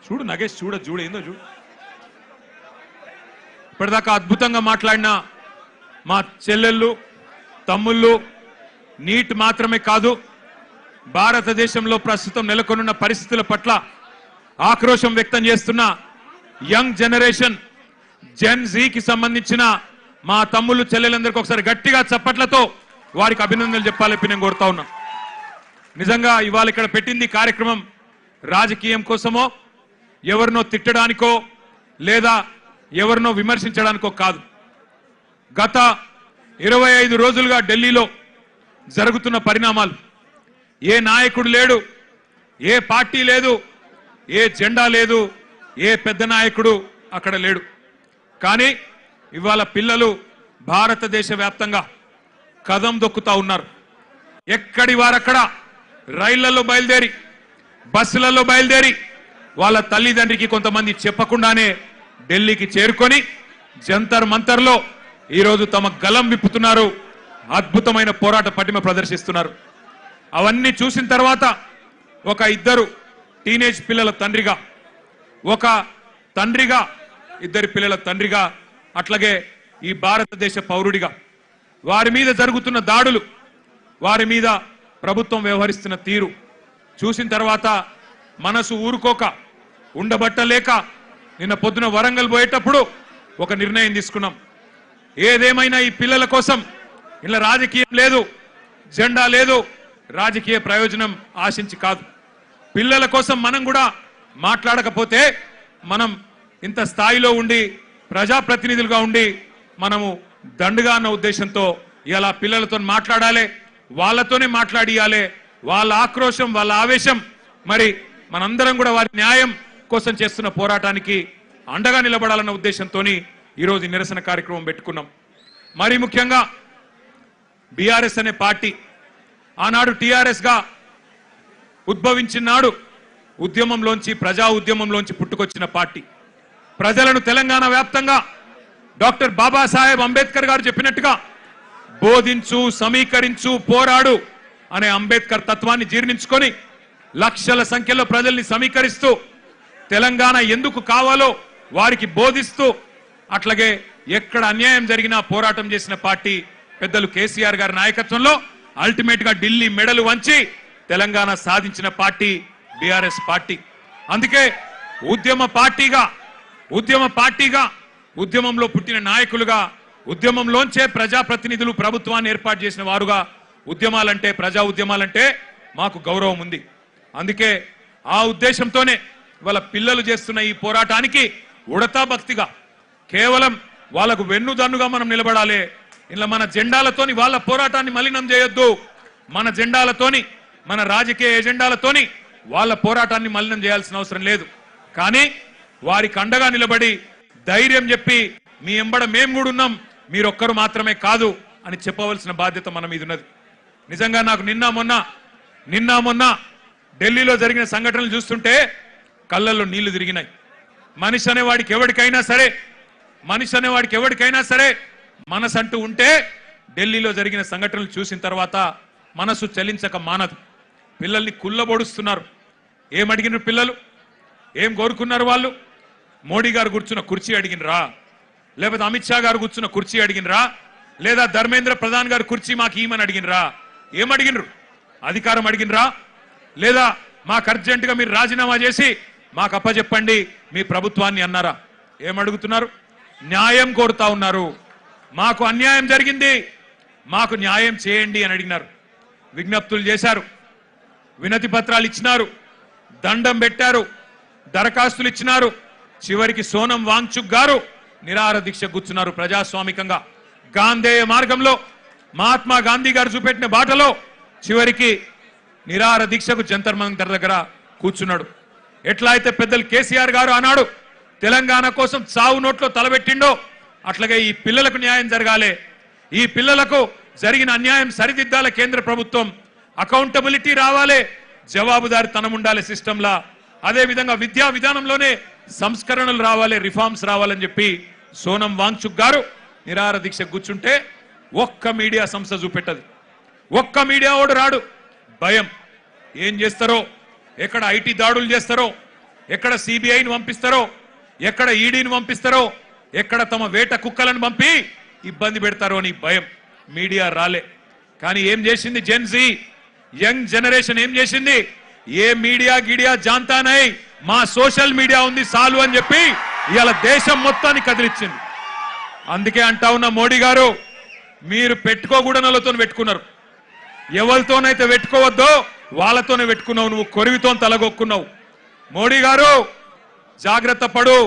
చూడు నగేష్ చూడు ఏందో చూడు. ఇప్పటిదాకా అద్భుతంగా మాట్లాడిన మా చెల్లెళ్ళు తమ్ముళ్ళు నీట్ మాత్రమే కాదు, భారతదేశంలో ప్రస్తుతం నెలకొన్న పరిస్థితుల పట్ల ఆక్రోశం వ్యక్తం చేస్తున్న యంగ్ జనరేషన్ జెన్ జీకి సంబంధించిన మా తమ్ముళ్ళు చెల్లెలందరికీ ఒకసారి గట్టిగా చప్పట్లతో వారికి అభినందనలు చెప్పాలని నేను కోరుతా ఉన్నా. నిజంగా ఇవాళ ఇక్కడ పెట్టింది కార్యక్రమం రాజకీయం కోసమో ఎవరినో తిట్టడానికో లేదా ఎవరినో విమర్శించడానికో కాదు. గత 25 రోజులుగా ఢిల్లీలో జరుగుతున్న పరిణామాలు, ఏ నాయకుడు లేడు, ఏ పార్టీ లేదు, ఏ జెండా లేదు, ఏ పెద్ద నాయకుడు అక్కడ లేడు. కానీ ఇవాళ పిల్లలు భారతదేశ వ్యాప్తంగా కదం దొక్కుతా ఉన్నారు. ఎక్కడి వారక్కడ రైళ్లలో బయలుదేరి బస్సులలో బయలుదేరి వాళ్ళ తల్లిదండ్రికి కొంతమంది చెప్పకుండానే ఢిల్లీకి చేరుకొని జంతర్ మంతర్లో ఈరోజు తమ గలం విప్పుతున్నారు, అద్భుతమైన పోరాట పటిమ ప్రదర్శిస్తున్నారు. అవన్నీ చూసిన తర్వాత ఒక ఇద్దరు టీనేజ్ పిల్లల తండ్రిగా, ఒక తండ్రిగా, ఇద్దరి పిల్లల తండ్రిగా, అట్లాగే ఈ భారతదేశ పౌరుడిగా వారి మీద జరుగుతున్న దాడులు, వారి మీద ప్రభుత్వం వ్యవహరిస్తున్న తీరు చూసిన తర్వాత మనసు ఊరుకోక ఉండబట్టలేక నిన్న పొద్దున వరంగల్ పోయేటప్పుడు ఒక నిర్ణయం తీసుకున్నాం. ఏదేమైనా ఈ పిల్లల కోసం ఇలా రాజకీయం లేదు, జెండా లేదు, రాజకీయ ప్రయోజనం ఆశించి కాదు. పిల్లల కోసం మనం కూడా మాట్లాడకపోతే మనం ఇంత స్థాయిలో ఉండి ప్రజాప్రతినిధులుగా ఉండి మనము దండుగా అన్న ఉద్దేశంతో ఇలా పిల్లలతో మాట్లాడాలి, వాళ్ళతోనే మాట్లాడియాలి. వాళ్ళ ఆక్రోశం, వాళ్ళ ఆవేశం, మరి మనందరం కూడా వారి న్యాయం కోసం చేస్తున్న పోరాటానికి అండగా నిలబడాలన్న ఉద్దేశంతో ఈరోజు నిరసన కార్యక్రమం పెట్టుకున్నాం. మరి ముఖ్యంగా బీఆర్ఎస్ అనే పార్టీ ఆనాడు టీఆర్ఎస్ గా ఉద్భవించిన నాడు ఉద్యమంలోంచి, ప్రజా ఉద్యమంలోంచి పుట్టుకొచ్చిన పార్టీ. ప్రజలను తెలంగాణ వ్యాప్తంగా డాక్టర్ బాబాసాహెబ్ అంబేద్కర్ గారు చెప్పినట్టుగా బోధించు, సమీకరించు, పోరాడు అనే అంబేద్కర్ తత్వాన్ని జీర్ణించుకొని లక్షల సంఖ్యలో ప్రజల్ని సమీకరిస్తూ తెలంగాణ ఎందుకు కావాలో వారికి బోధిస్తూ, అట్లాగే ఎక్కడ అన్యాయం జరిగినా పోరాటం చేసిన పార్టీ పెద్దలు కేసీఆర్ గారి నాయకత్వంలో అల్టిమేట్ గా ఢిల్లీ మెడలు వంచి తెలంగాణ సాధించిన పార్టీ బీఆర్ఎస్ పార్టీ. అందుకే ఉద్యమ పార్టీగా ఉద్యమంలో పుట్టిన నాయకులుగా, ఉద్యమంలోంచే ప్రజాప్రతినిధులు ప్రభుత్వాన్ని ఏర్పాటు చేసిన వారుగా ఉద్యమాలంటే, ప్రజా ఉద్యమాలంటే మాకు గౌరవం ఉంది. అందుకే ఆ ఉద్దేశంతోనే వాళ్ళ పిల్లలు చేస్తున్న ఈ పోరాటానికి ఉడతా భక్తిగా కేవలం వాళ్ళకు వెన్నుదన్నుగా మనం నిలబడాలి. ఇలా మన జెండాలతోని వాళ్ళ పోరాటాన్ని మలినం చేయొద్దు, మన జెండాలతోని, మన రాజకీయ ఎజెండాలతోని వాళ్ళ పోరాటాన్ని మలినం చేయాల్సిన అవసరం లేదు. కానీ వారికి అండగా నిలబడి ధైర్యం చెప్పి మీ ఎంబడ మేము కూడా ఉన్నాం, మీరొక్కరు మాత్రమే కాదు అని చెప్పవలసిన బాధ్యత మన మీద ఉన్నది. నిజంగా నాకు నిన్న మొన్న ఢిల్లీలో జరిగిన సంఘటనలు చూస్తుంటే కళ్ళల్లో నీళ్లు తిరిగినాయి. మనిషి అనేవాడికి ఎవరికైనా సరే మనసంటూ ఉంటే ఢిల్లీలో జరిగిన సంఘటనలు చూసిన తర్వాత మనసు చలించక మానదు. పిల్లల్ని కుల్లబొడుస్తున్నారు. ఏమడిగినారు పిల్లలు, ఏం కోరుకున్నారు వాళ్ళు? మోడీ గారు కూర్చున్న కుర్చీ అడిగినరా, లేకపోతే అమిత్ షా గారు కూర్చున్న కుర్చీ అడిగినరా, లేదా ధర్మేంద్ర ప్రధాన్ గారు కుర్చీ మాకు ఈమని అడిగినరా? ఏమడిగినరు? అధికారం అడిగినరా? లేదా మాకు అర్జెంటుగా మీరు రాజీనామా చేసి మాకు అప్పచెప్పండి మీ ప్రభుత్వాన్ని అన్నారా? ఏమడుగుతున్నారు? న్యాయం కోరుతా ఉన్నారు. మాకు అన్యాయం జరిగింది, మాకు న్యాయం చేయండి అని అడిగినారు. విజ్ఞప్తులు చేశారు, వినతి పత్రాలు ఇచ్చినారు, దండం పెట్టారు, దరఖాస్తులు ఇచ్చినారు. చివరికి సోనం వాంగ్చుక్ గారు నిరాహార దీక్ష కూర్చున్నారు. ప్రజాస్వామికంగా గాంధేయ మార్గంలో మహాత్మా గాంధీ గారు చూపెట్టిన బాటలో చివరికి నిరాహార దీక్షకు జంతర్ మంతర్ దగ్గర కూర్చున్నాడు. ఎట్లా అయితే పెద్దలు కేసీఆర్ గారు ఆనాడు తెలంగాణ కోసం చావు నోట్లో తలబెట్టిండో అట్లాగే ఈ పిల్లలకు న్యాయం జరగాలి, ఈ పిల్లలకు జరిగిన అన్యాయం సరిదిద్దాల కేంద్ర ప్రభుత్వం, అకౌంటబిలిటీ రావాలి, జవాబుదారితనం ఉండాలి సిస్టంలా. అదే విధంగా విద్యా విధానంలోనే సంస్కరణలు రావాలి, రిఫార్మ్స్ రావాలని చెప్పి సోనం వాంగ్చుక్ గారు నిరాహార దీక్ష కూర్చుంటే ఒక్క మీడియా సంస్థ చూపెట్టదు, ఒక్క మీడియా ఓడు రాడు. భయం, ఏం చేస్తారో, ఎక్కడ ఐటీ దాడులు చేస్తారో, ఎక్కడ సిబిఐని పంపిస్తారో, ఎక్కడ ఈడీని పంపిస్తారో, ఎక్కడ తమ వేట కుక్కలను పంపి ఇబ్బంది పెడతారో అని భయం. మీడియా రాలే. కానీ ఏం చేసింది జెన్జీ, యంగ్ జనరేషన్ ఏం చేసింది? ఏ మీడియా గిడియా జాంతానై, మా సోషల్ మీడియా ఉంది చాలు అని చెప్పి ఇవాళ దేశం మొత్తాన్ని కదిలిచ్చింది. అందుకే అంటా ఉన్న మోడీ గారు, మీరు పెట్టుకోకూడనలతో పెట్టుకున్నారు. ఎవరితోనైతే పెట్టుకోవద్దో వాళ్ళతోనే పెట్టుకున్నావు. నువ్వు కొరివితో తలగొక్కున్నావు. మోడీ గారు జాగ్రత్త పడు.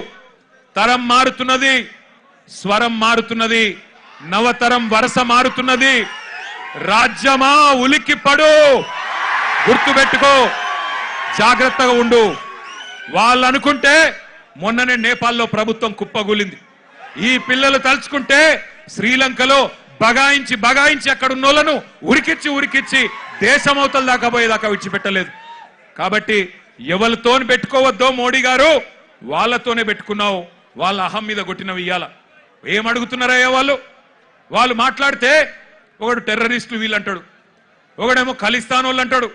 తరం మారుతున్నది, స్వరం మారుతున్నది, నవతరం వరస మారుతున్నది. రాజ్యమా ఉలిక్కి పడు, గుర్తుపెట్టుకో, జాగ్రత్తగా ఉండు. వాళ్ళు అనుకుంటే మొన్ననే నేపాల్లో ప్రభుత్వం కుప్పగూలింది. ఈ పిల్లలు తలుచుకుంటే శ్రీలంకలో బగాయించి బగాయించి అక్కడ ఉన్నోళ్లను ఉరికిచ్చి దేశమవతల దాకా పోయేదాకా విడిచిపెట్టలేదు. కాబట్టి ఎవరితో పెట్టుకోవద్దో మోడీ గారు, వాళ్ళతోనే పెట్టుకున్నావు. వాళ్ళ అహం మీద కొట్టినవి ఇయ్యాల. ఏం అడుగుతున్నారయ్యా వాళ్ళు మాట్లాడితే ఒకడు టెర్రరిస్టులు వీళ్ళు అంటాడు, ఒకడేమో ఖలిస్తాన్ వాళ్ళు అంటాడు,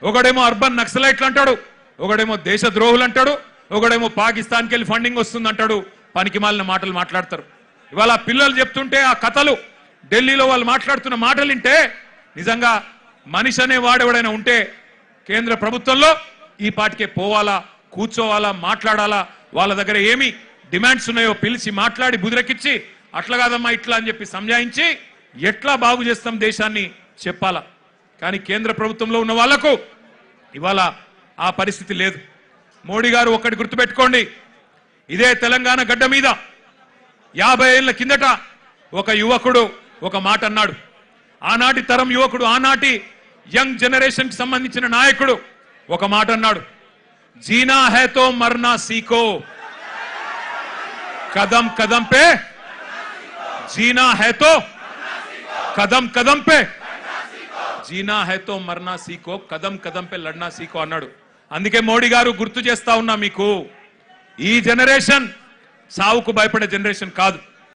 ఒకడేమో అర్బన్ నక్సలైట్లు అంటాడు, ఒకడేమో దేశద్రోహులు అంటాడు, ఒకడేమో పాకిస్తాన్కి వెళ్ళి ఫండింగ్ వస్తుంది అంటాడు. పనికి మాలిన మాటలు మాట్లాడతారు. ఇవాళ పిల్లలు చెప్తుంటే ఆ కథలు, ఢిల్లీలో వాళ్ళు మాట్లాడుతున్న మాటలు వింటే నిజంగా మనిషి అనే వాడెవడైనా ఉంటే కేంద్ర ప్రభుత్వంలో ఈ పాటికే పోవాలా, కూర్చోవాలా, మాట్లాడాలా. వాళ్ళ దగ్గర ఏమి డిమాండ్స్ ఉన్నాయో పిలిచి మాట్లాడి బుదిరెక్కిచ్చి అట్లా కాదమ్మా ఇట్లా అని చెప్పి సంజాయించి ఎట్లా బాగు చేస్తాం దేశాన్ని చెప్పాలా. కానీ కేంద్ర ప్రభుత్వంలో ఉన్న వాళ్లకు ఇవాళ ఆ పరిస్థితి లేదు. మోడీ గారు ఒక్కటి గుర్తుపెట్టుకోండి, ఇదే తెలంగాణ గడ్డ మీద 50 ఏళ్ల కిందట ఒక యువకుడు ఒక మాట అన్నాడు. ఆనాటి తరం యువకుడు, ఆనాటి యంగ్ జనరేషన్ కి సంబంధించిన నాయకుడు ఒక మాట అన్నాడు, జీనా హై తో మర్నా సీఖో, కదం కదం పే జీనా హై తో కదం కదం పే జీనా హై తో మర్నా సీఖో, కదం కదం పే లడ్నా సీఖో అన్నాడు. అందుకే మోడీ గారు గుర్తు చేస్తా ఉన్నా మీకు, ఈ జనరేషన్ సావుకు భయపడే జనరేషన్ కాదు.